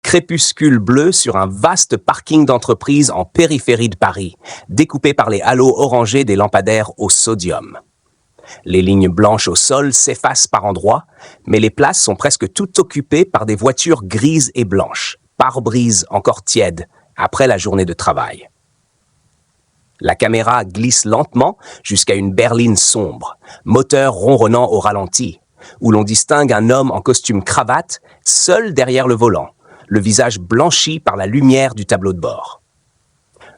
Crépuscule bleu sur un vaste parking d'entreprise en périphérie de Paris, découpé par les halos orangés des lampadaires au sodium. Les lignes blanches au sol s'effacent par endroits, mais les places sont presque toutes occupées par des voitures grises et blanches, pare-brise encore tièdes, après la journée de travail. La caméra glisse lentement jusqu'à une berline sombre, moteur ronronnant au ralenti, où l'on distingue un homme en costume cravate, seul derrière le volant, le visage blanchi par la lumière du tableau de bord.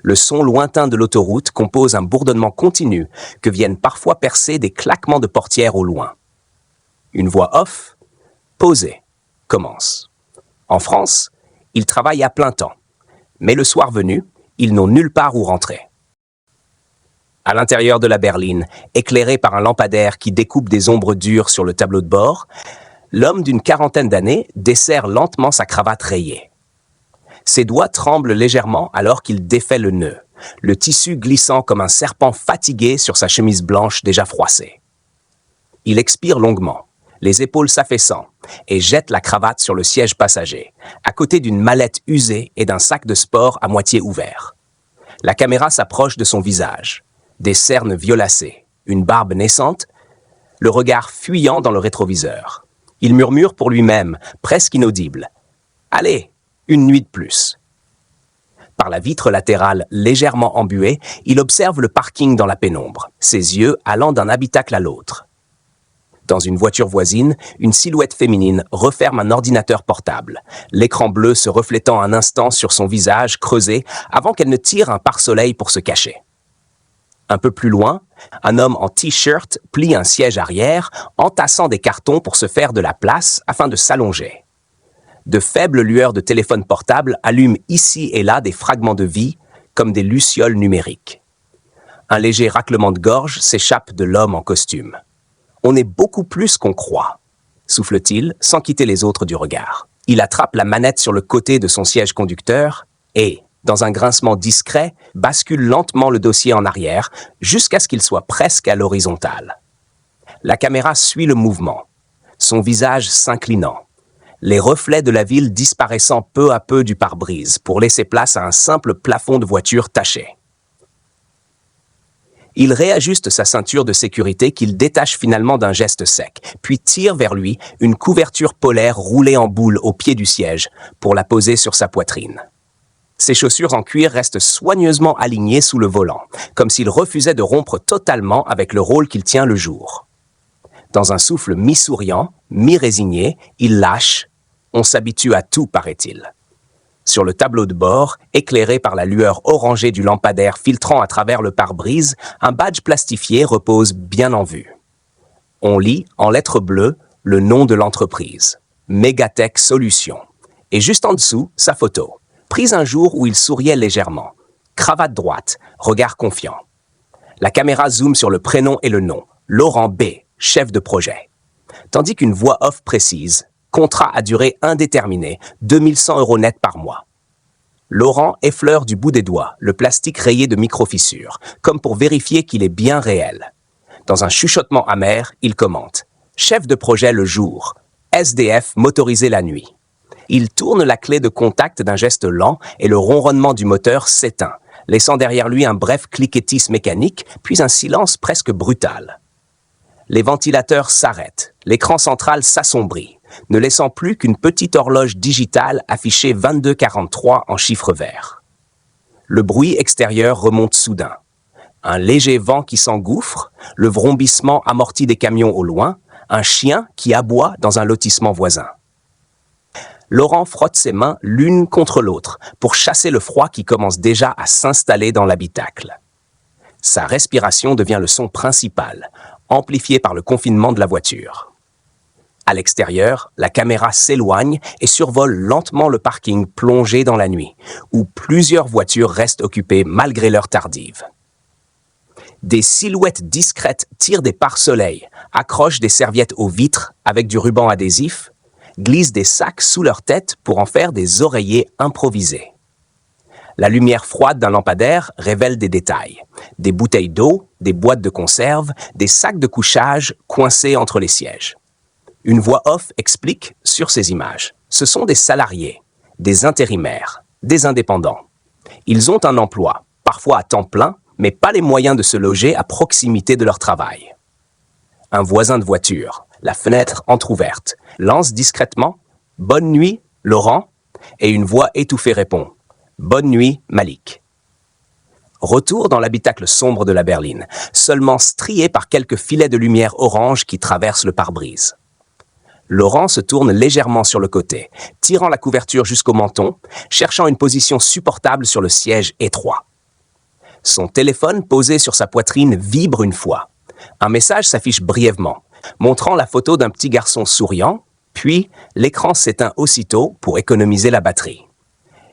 Le son lointain de l'autoroute compose un bourdonnement continu que viennent parfois percer des claquements de portières au loin. Une voix off, posée, commence. En France, ils travaillent à plein temps, mais le soir venu, ils n'ont nulle part où rentrer. À l'intérieur de la berline, éclairé par un lampadaire qui découpe des ombres dures sur le tableau de bord, l'homme d'une quarantaine d'années desserre lentement sa cravate rayée. Ses doigts tremblent légèrement alors qu'il défait le nœud, le tissu glissant comme un serpent fatigué sur sa chemise blanche déjà froissée. Il expire longuement, les épaules s'affaissant, et jette la cravate sur le siège passager, à côté d'une mallette usée et d'un sac de sport à moitié ouvert. La caméra s'approche de son visage. Des cernes violacées, une barbe naissante, le regard fuyant dans le rétroviseur. Il murmure pour lui-même, presque inaudible. « Allez, une nuit de plus !» Par la vitre latérale légèrement embuée, il observe le parking dans la pénombre, ses yeux allant d'un habitacle à l'autre. Dans une voiture voisine, une silhouette féminine referme un ordinateur portable, l'écran bleu se reflétant un instant sur son visage creusé avant qu'elle ne tire un pare-soleil pour se cacher. Un peu plus loin, un homme en t-shirt plie un siège arrière, entassant des cartons pour se faire de la place afin de s'allonger. De faibles lueurs de téléphone portable allument ici et là des fragments de vie, comme des lucioles numériques. Un léger raclement de gorge s'échappe de l'homme en costume. « On est beaucoup plus qu'on croit », souffle-t-il sans quitter les autres du regard. Il attrape la manette sur le côté de son siège conducteur et, dans un grincement discret, bascule lentement le dossier en arrière jusqu'à ce qu'il soit presque à l'horizontale. La caméra suit le mouvement, son visage s'inclinant, les reflets de la ville disparaissant peu à peu du pare-brise pour laisser place à un simple plafond de voiture taché. Il réajuste sa ceinture de sécurité qu'il détache finalement d'un geste sec, puis tire vers lui une couverture polaire roulée en boule au pied du siège pour la poser sur sa poitrine. Ses chaussures en cuir restent soigneusement alignées sous le volant, comme s'il refusait de rompre totalement avec le rôle qu'il tient le jour. Dans un souffle mi-souriant, mi-résigné, il lâche. On s'habitue à tout, paraît-il. Sur le tableau de bord, éclairé par la lueur orangée du lampadaire filtrant à travers le pare-brise, un badge plastifié repose bien en vue. On lit, en lettres bleues, le nom de l'entreprise, Megatech Solutions, et juste en dessous, sa photo. Prise un jour où il souriait légèrement. Cravate droite, regard confiant. La caméra zoome sur le prénom et le nom. Laurent B., chef de projet. Tandis qu'une voix off précise. Contrat à durée indéterminée, 2100 € net par mois. Laurent effleure du bout des doigts le plastique rayé de micro-fissures, comme pour vérifier qu'il est bien réel. Dans un chuchotement amer, il commente. Chef de projet le jour. SDF motorisé la nuit. Il tourne la clé de contact d'un geste lent et le ronronnement du moteur s'éteint, laissant derrière lui un bref cliquetis mécanique, puis un silence presque brutal. Les ventilateurs s'arrêtent, l'écran central s'assombrit, ne laissant plus qu'une petite horloge digitale affichée 22:43 en chiffres verts. Le bruit extérieur remonte soudain. Un léger vent qui s'engouffre, le vrombissement amorti des camions au loin, un chien qui aboie dans un lotissement voisin. Laurent frotte ses mains l'une contre l'autre pour chasser le froid qui commence déjà à s'installer dans l'habitacle. Sa respiration devient le son principal, amplifié par le confinement de la voiture. À l'extérieur, la caméra s'éloigne et survole lentement le parking plongé dans la nuit, où plusieurs voitures restent occupées malgré l'heure tardive. Des silhouettes discrètes tirent des pare-soleils, accrochent des serviettes aux vitres avec du ruban adhésif, glissent des sacs sous leur tête pour en faire des oreillers improvisés. La lumière froide d'un lampadaire révèle des détails. Des bouteilles d'eau, des boîtes de conserve, des sacs de couchage coincés entre les sièges. Une voix off explique sur ces images. Ce sont des salariés. des intérimaires, des indépendants. Ils ont un emploi, parfois à temps plein, mais pas les moyens de se loger à proximité de leur travail. Un voisin de voiture, la fenêtre entr'ouverte, lance discrètement « Bonne nuit, Laurent » et une voix étouffée répond « Bonne nuit, Malik ». Retour dans l'habitacle sombre de la berline, seulement strié par quelques filets de lumière orange qui traversent le pare-brise. Laurent se tourne légèrement sur le côté, tirant la couverture jusqu'au menton, cherchant une position supportable sur le siège étroit. Son téléphone posé sur sa poitrine vibre une fois. Un message s'affiche brièvement, montrant la photo d'un petit garçon souriant, puis l'écran s'éteint aussitôt pour économiser la batterie.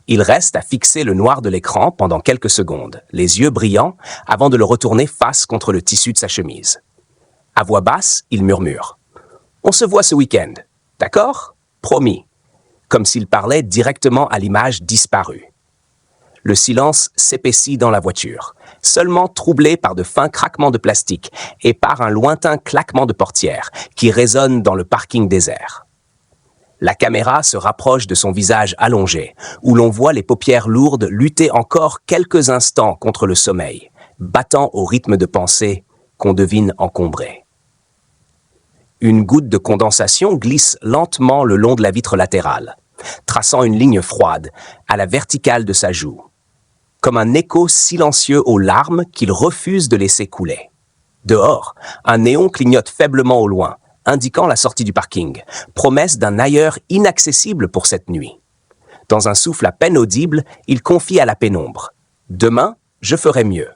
Il reste à fixer le noir de l'écran pendant quelques secondes, les yeux brillants, avant de le retourner face contre le tissu de sa chemise. À voix basse, il murmure « On se voit ce week-end, d'accord? Promis », comme s'il parlait directement à l'image disparue. Le silence s'épaissit dans la voiture, seulement troublé par de fins craquements de plastique et par un lointain claquement de portière qui résonne dans le parking désert. La caméra se rapproche de son visage allongé, où l'on voit les paupières lourdes lutter encore quelques instants contre le sommeil, battant au rythme de pensée qu'on devine encombré. Une goutte de condensation glisse lentement le long de la vitre latérale, traçant une ligne froide à la verticale de sa joue, comme un écho silencieux aux larmes qu'il refuse de laisser couler. Dehors, un néon clignote faiblement au loin, indiquant la sortie du parking, promesse d'un ailleurs inaccessible pour cette nuit. Dans un souffle à peine audible, il confie à la pénombre. « Demain, je ferai mieux.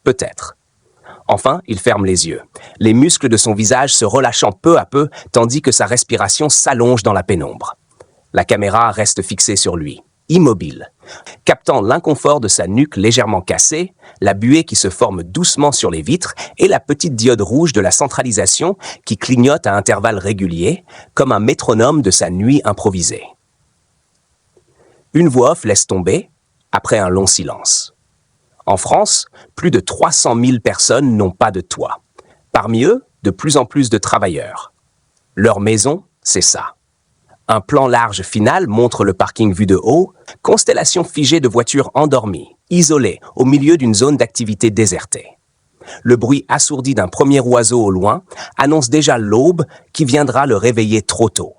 Peut-être. » Enfin, il ferme les yeux, les muscles de son visage se relâchant peu à peu, tandis que sa respiration s'allonge dans la pénombre. La caméra reste fixée sur lui, immobile, captant l'inconfort de sa nuque légèrement cassée, la buée qui se forme doucement sur les vitres et la petite diode rouge de la centralisation qui clignote à intervalles réguliers, comme un métronome de sa nuit improvisée. Une voix off laisse tomber, après un long silence. En France, plus de 300 000 personnes n'ont pas de toit. Parmi eux, de plus en plus de travailleurs. Leur maison, c'est ça. Un plan large final montre le parking vu de haut, constellation figée de voitures endormies, isolées, au milieu d'une zone d'activité désertée. Le bruit assourdi d'un premier oiseau au loin annonce déjà l'aube qui viendra le réveiller trop tôt.